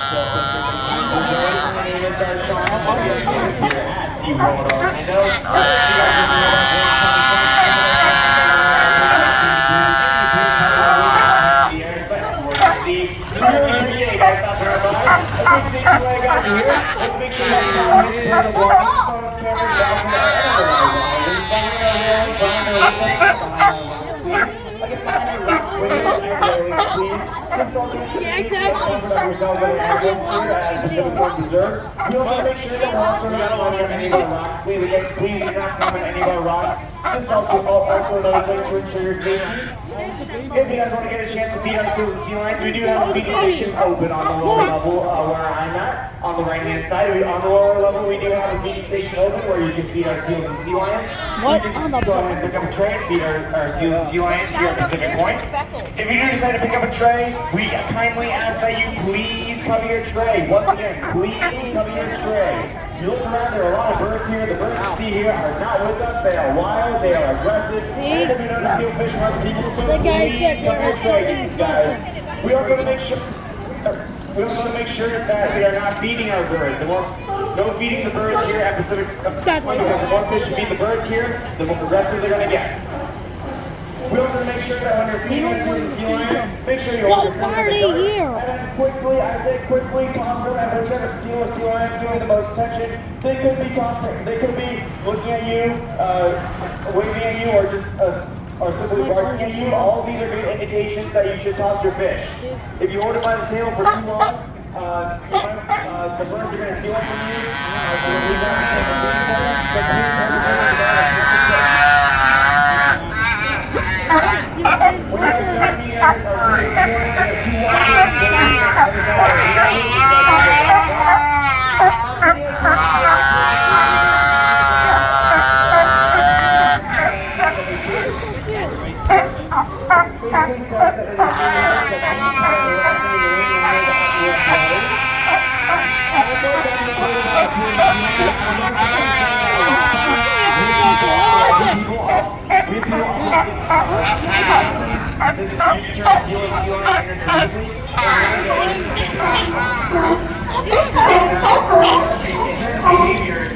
So, Yeah, exactly. Please do not comment any of our rocks. Just also another thing to ensure your safety. If you guys want to get a chance to feed our sea lions, we do have a feeding station open on the lower level where I'm at, on the right-hand side. On the lower level, we do have a feeding station open where you can feed our seals and sea lions. What? You can just go ahead and pick up a tray and feed our seals and sea lions here at Pacific Point. If you do decide to pick up a tray, we kindly ask that you please cover your tray. Once again, please cover your tray. You look around, there are a lot of birds here. The birds you see here are not with us. They are wild, they are aggressive. See? And if you notice steal fish from other people, so The guy please said cover your tray, they're guys. We also want to make sure that we are not feeding our birds. No feeding the birds here at Pacific Point, because the more fish you feed the birds here, the more aggressive they're going to get. We also make sure that when you're feeding the sea lions, make sure you hold your Why are they here? And then quickly, I say quickly, toss them, and whichever sea lion doing the most tension, they could be tossing, they could be looking at you, waving at you, or just or simply barking at you. All of these are good indications that you should toss your fish. If you hold it by the tail for too long, the birds are going to steal it from you. Behavior